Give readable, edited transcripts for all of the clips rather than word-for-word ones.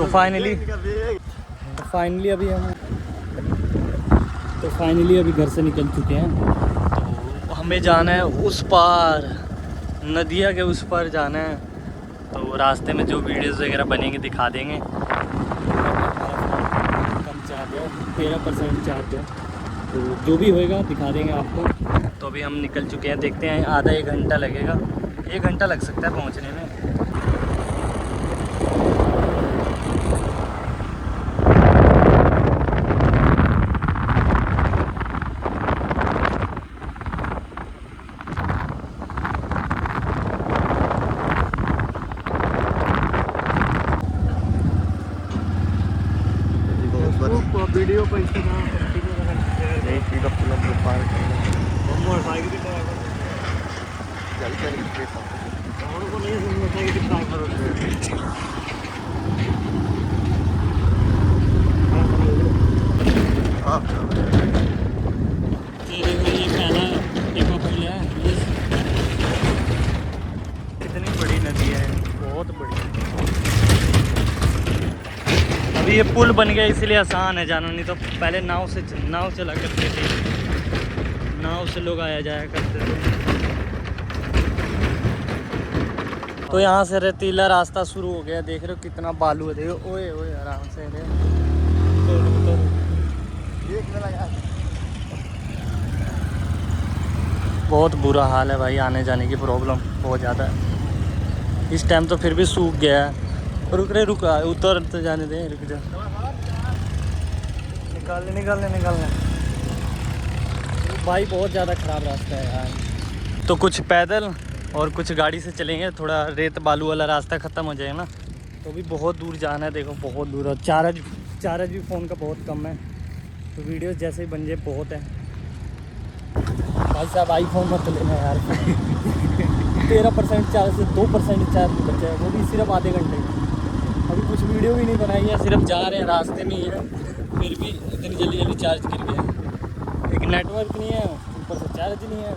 तो फाइनली अभी घर से निकल चुके हैं। तो हमें जाना है उस पार, नदिया के उस पार जाना है। तो रास्ते में जो वीडियोस वगैरह बनेंगे दिखा देंगे। कम चार्ज है, 13% चार्ज है, तो जो भी होएगा दिखा देंगे आपको। तो अभी हम निकल चुके हैं, देखते हैं आधा 1 घंटा लगेगा, 1 घंटा लग सकता है पहुंचने में। वीडियो पर कितनी बड़ी नदी है, बहुत बड़ी। अभी ये पुल बन गया इसलिए आसान है जाना, नहीं तो पहले नाव चला करते थे, नाव से लोग आया जाया करते थे। तो यहाँ से रेतीला रास्ता शुरू हो गया, देख रहे हो कितना बालू है, देखो ओए ओए आराम से बहुत बुरा हाल है भाई, आने जाने की प्रॉब्लम बहुत ज़्यादा है। इस टाइम तो फिर भी सूख गया है। रुका उतर तो जाने दे, रुक जा, निकालने भाई बहुत ज़्यादा ख़राब रास्ता है यार। तो कुछ पैदल और कुछ गाड़ी से चलेंगे, थोड़ा रेत बालू वाला रास्ता ख़त्म हो जाएगा ना। तो भी बहुत दूर जाना है, देखो बहुत दूर है। चार्ज भी फ़ोन का बहुत कम है, तो वीडियो जैसे ही बन जाए बहुत है। भाई साहब आईफोन मत लेना यार 13% चार्ज से 2% चार्ज बचा है, वो भी सिर्फ आधे घंटे। अभी कुछ वीडियो भी नहीं बनाई है, सिर्फ जा रहे हैं, रास्ते में ही है, फिर भी इतनी जल्दी चार्ज गिर गया। एक नेटवर्क नहीं है, ऊपर से चार्ज नहीं है,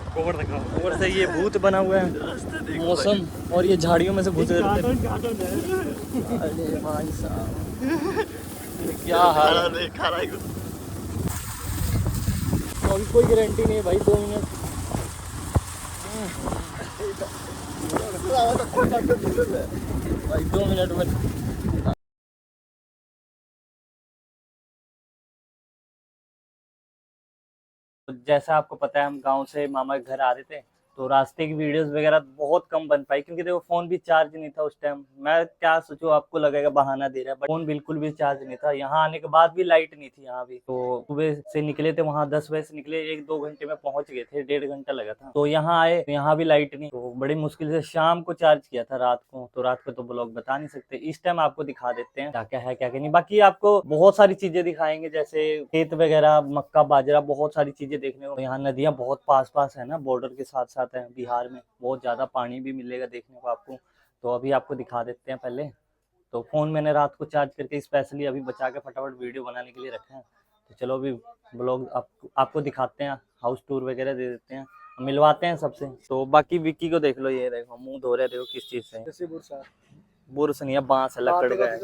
ऊपर से ये भूत बना हुआ है मौसम, और ये झाड़ियों में से गुजर रहे। अरे भाई साहब क्या हाल है। तो अभी कोई गारंटी नहीं है भाई, 2 मिनट भाई, 2 मिनट में। जैसा आपको पता है, हम गांव से मामा के घर आ रहे थे, तो रास्ते की वीडियोस वगैरह बहुत कम बन पाई, क्योंकि देखो फोन भी चार्ज नहीं था उस टाइम। मैं क्या सोचूं, आपको लगेगा बहाना दे रहा है, बट फोन बिल्कुल भी चार्ज नहीं था। यहाँ आने के बाद भी लाइट नहीं थी यहाँ भी। तो सुबह से निकले थे, वहाँ 10 बजे से निकले, 1-2 घंटे में पहुंच गए थे, 1.5 घंटा लगा था। तो यहाँ आए तो यहाँ भी लाइट नहीं, तो बड़ी मुश्किल से शाम को चार्ज किया था, रात को। तो रात को तो ब्लॉग बता नहीं सकते, इस टाइम आपको दिखा देते हैं क्या क्या है क्या क्या नहीं। बाकी आपको बहुत सारी चीजें दिखाएंगे, जैसे खेत वगैरह, मक्का बाजरा, बहुत सारी चीजें देखने को। यहाँ नदियाँ बहुत पास पास है ना, बॉर्डर के साथ साथ है, बिहार में बहुत ज्यादा पानी भी मिलेगा देखने को आपको। तो अभी आपको दिखा देते हैं पहले। तो फोन मैंने रात को चार्ज करके स्पेशली अभी बचा के फटाफट वीडियो बनाने के लिए रखा है। तो चलो अभी ब्लॉग आपको दिखाते हैं, हाउस टूर वगैरह दे देते हैं, मिलवाते हैं सबसे। तो बाकी विक्की को देख लो, ये देखो मुंह धो रहे, देखो किस चीज से। बुरस नहीं है, बांस है, लकड़ का है।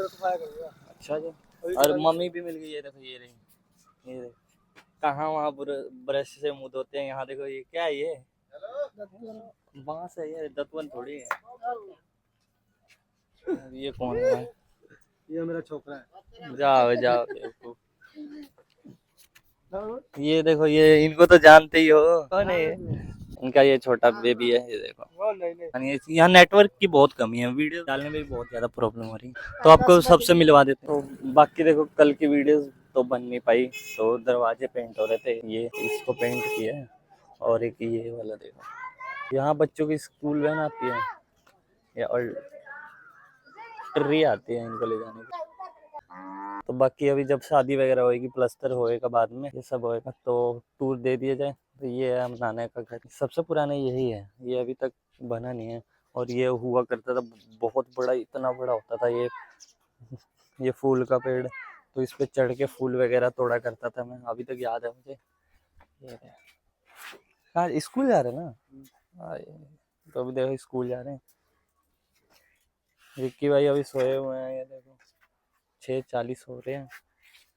अच्छा जी, और मम्मी भी मिल गई है, देखो ये रही, ये देखो। कहाँ वहाँ ब्रश से मुंह धोते हैं, यहाँ देखो ये क्या है, ये बांस है, ये दतवन थोड़ी है। ये कौन है? ये मेरा छोकरा है। जाओ देखो, ये देखो, ये इनको तो जानते ही हो, कौन है ये? इनका ये छोटा बेबी है, ये देखो। यहाँ नेटवर्क की बहुत कमी है, वीडियो डालने में भी बहुत ज्यादा प्रॉब्लम हो रही है, तो आपको सबसे मिलवा देते हैं। तो बाकी देखो, कल की वीडियो तो बन नहीं पाई, तो दरवाजे पेंट हो रहे थे, ये इसको पेंट किया है, और एक ये वाला देखो। यहाँ बच्चों की स्कूल वैन आती है, या और ट्री आती है इनको ले जाने की। तो बाकी अभी जब शादी वगैरह होएगी, प्लस्तर होएगा, बाद में ये सब होएगा, तो टूर दे दिया जाए। तो ये है हम नाना का घर, सबसे पुराना यही है, ये अभी तक बना नहीं है। और ये हुआ करता था बहुत बड़ा, इतना बड़ा होता था ये फूल का पेड़, तो इस पे चढ़ के फूल वगैरह तोड़ा करता था मैं, अभी तक याद है मुझे। ये कहाँ स्कूल जा रहे हैं ना? तो अभी देखो स्कूल जा रहे हैं। विक्की भाई अभी सोए हुए हैं, ये देखो 6:40 हो रहे हैं।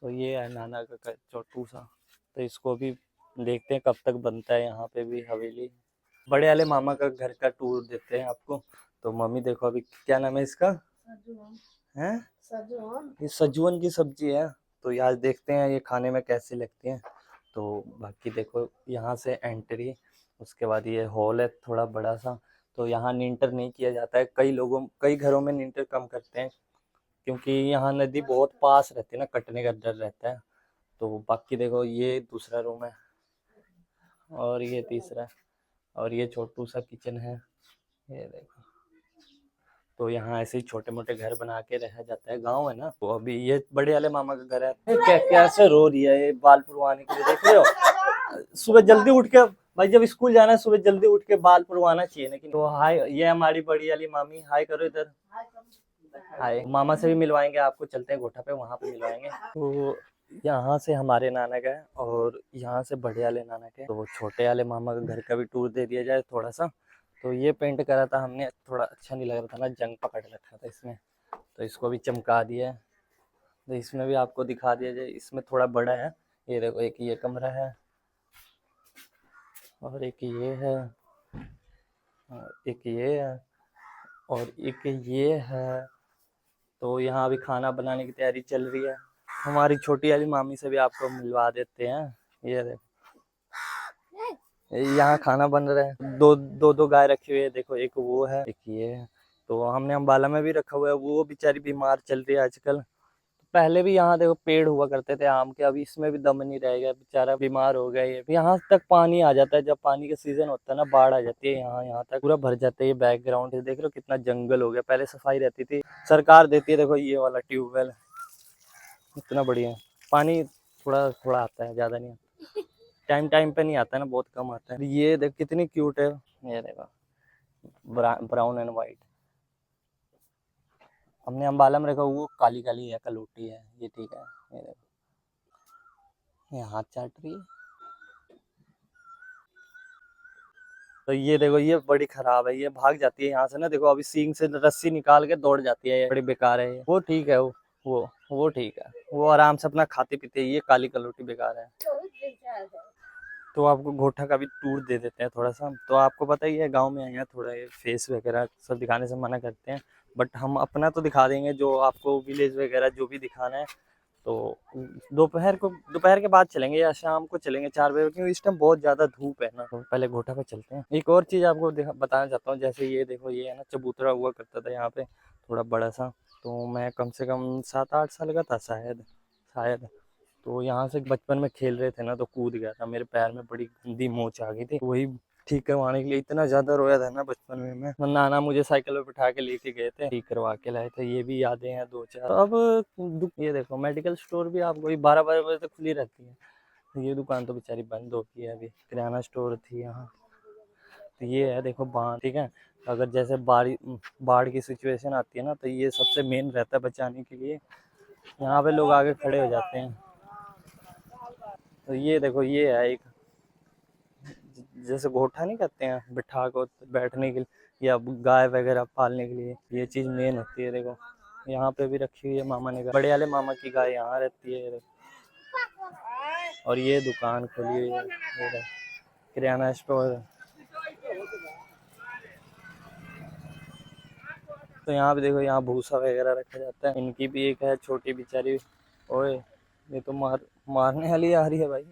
तो ये है नाना का घर छोटू सा। तो इसको भी देखते हैं कब तक बनता है यहाँ पे भी हवेली। बड़े वाले मामा का घर का टूर देते हैं आपको। तो मम्मी देखो अभी क्या नाम है इसका है, ये सजवन की सब्जी है। तो ये आज देखते हैं ये खाने में कैसी लगती है। तो बाकी देखो यहाँ से एंट्री, उसके बाद ये हॉल है थोड़ा बड़ा सा। तो यहाँ निंटर नहीं किया जाता है, कई घरों में निंटर कम करते हैं क्योंकि यहाँ नदी बहुत पास रहती है ना, कटने का डर रहता है। तो बाकी देखो ये दूसरा रूम है और ये तीसरा, और ये छोटू सा किचन है, ये देखो। तो यहाँ ऐसे ही छोटे मोटे घर बना के रहा जाता है, गांव है ना। तो अभी ये बड़े वाले मामा का घर है। कैसे रो रही है ये बाल पुरवाने के लिए, देख रहे हो। सुबह जल्दी उठ के भाई, जब स्कूल जाना है सुबह जल्दी उठ के बाल पुरवाना चाहिए। लेकिन तो हाय, ये हमारी बड़ी वाली मामी, हाय करो इधर। हाय, मामा से भी मिलवाएंगे आपको, चलते हैं गोठा पे, वहां पे मिलवाएंगे। तो यहाँ से हमारे नाना का है और यहाँ से बड़े वाले नाना का है। तो छोटे वाले मामा का घर का भी टूर दे दिया जाए थोड़ा सा। तो ये पेंट करा था हमने, थोड़ा अच्छा नहीं लग रहा था ना, जंग पकड़ रखा था इसमें। तो इसको भी चमका दिया है। तो इसमें भी आपको दिखा दिया जाए, इसमें थोड़ा बड़ा है। ये देखो, एक ये कमरा है और एक ये है और एक ये है और एक ये है। तो यहाँ अभी खाना बनाने की तैयारी चल रही है। हमारी छोटी वाली मामी से भी आपको मिलवा देते हैं। ये देखो यहाँ खाना बन रहा है, दो गाय रखी हुई है, देखो एक वो है एक ये है। तो हमने अम्बाला में भी रखा हुआ है, वो बेचारी बीमार चल रही है आजकल। पहले भी यहाँ देखो पेड़ हुआ करते थे आम के, अभी इसमें भी दम नहीं रहेगा, बेचारा बीमार हो गया। ये यहाँ तक पानी आ जाता है, जब पानी का सीजन होता है ना, बाढ़ आ जाती है, यहाँ तक पूरा भर जाता है। ये बैकग्राउंड देख रहे हो कितना जंगल हो गया, पहले सफाई रहती थी, सरकार देती है। देखो ये वाला ट्यूबवेल इतना बढ़िया, पानी थोड़ा थोड़ा आता है, ज्यादा नहीं आता, टाइम टाइम पे नहीं आता है ना, बहुत कम आता है। ये देख कितनी क्यूट है, ये देखो ब्राउन एंड व्हाइट। हमने अम्बाला में रखा, वो काली काली है, कलूटी है, ये ठीक है। ये देखो ये हाथ चाट रही है। तो ये देखो ये बड़ी खराब है, ये भाग जाती है यहाँ से ना, देखो अभी सींग से रस्सी निकाल के दौड़ जाती है, ये बड़ी बेकार है। ये वो ठीक है, वो ठीक है, वो आराम से अपना खाते पीते है। ये काली कलूटी बेकार है। तो आपको गोठा का भी टूर दे देते हैं थोड़ा सा। तो आपको पता ही है गांव में आए हैं, थोड़ा ये फेस वगैरह सब दिखाने से मना करते हैं, बट हम अपना तो दिखा देंगे, जो आपको विलेज वगैरह जो भी दिखाना है। तो दोपहर के बाद चलेंगे या शाम को चलेंगे 4 बजे, क्योंकि इस टाइम बहुत ज़्यादा धूप है ना। तो पहले गोठा पे चलते हैं। एक और चीज़ आपको बताना चाहता हूँ, जैसे ये देखो ये है ना, चबूतरा हुआ करता था यहाँ पे थोड़ा बड़ा सा। तो मैं कम से कम 7-8 साल का था शायद। तो यहाँ से बचपन में खेल रहे थे ना, तो कूद गया था, मेरे पैर में बड़ी गंदी मोच आ गई थी। वही ठीक करवाने के लिए इतना ज्यादा रोया था ना बचपन में मैं, नाना मुझे साइकिल पे बिठा के लेके गए थे, ठीक करवा के लाए थे। ये भी यादें हैं 2-4। अब ये देखो मेडिकल स्टोर भी आपको 12 बजे तक खुली रहती है। ये दुकान तो बेचारी बंद हो गई है अभी, किराना स्टोर थी यहाँ। तो ये है देखो बांध, ठीक है। अगर जैसे बाढ़ की सिचुएशन आती है ना, तो ये सबसे मेन रहता है बचाने के लिए, यहाँ पे लोग आगे खड़े हो जाते हैं। तो ये देखो ये है एक, जैसे गोठा नहीं कहते हैं बिठा को बैठने के लिए या गाय वगैरह पालने के लिए, ये चीज़ मेन होती है। देखो यहाँ पे भी रखी हुई है, मामा ने, बड़े वाले मामा की गाय यहाँ रहती है। और ये दुकान खुली हुई है, किराना स्टोर। तो यहाँ पे देखो, यहाँ भूसा वगैरह रखा जाता है। इनकी भी एक है छोटी बेचारी, ओए ये तो मारने वाली आ रही है भाई।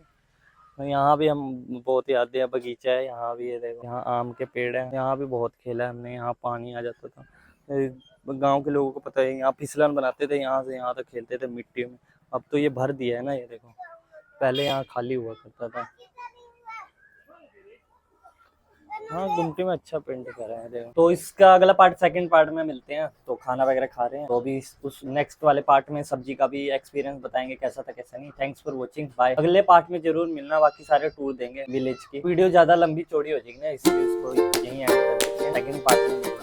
यहाँ भी हम बहुत यादें हैं, बगीचा है यहाँ भी, ये देखो यहाँ आम के पेड़ हैं, यहाँ भी बहुत खेला है हमने, यहाँ पानी आ जाता था। गांव के लोगों को पता है, यहाँ फिसलन बनाते थे, यहाँ से यहाँ तक खेलते थे मिट्टी में। अब तो ये भर दिया है ना, ये देखो, पहले यहाँ खाली हुआ करता था। हाँ गुमटी में अच्छा पेंट करा है देखो। तो इसका अगला पार्ट सेकंड पार्ट में मिलते हैं। तो खाना वगैरह खा रहे हैं, तो अभी उस नेक्स्ट वाले पार्ट में सब्जी का भी एक्सपीरियंस बताएंगे कैसा था कैसा नहीं। Thanks for watching, bye. अगले पार्ट में जरूर मिलना, बाकी सारे टूर देंगे विलेज की। वीडियो ज्यादा लंबी चौड़ी हो जाएगी ना, इसलिए इसको यहीं एंड कर देते हैं, सेकंड पार्ट में।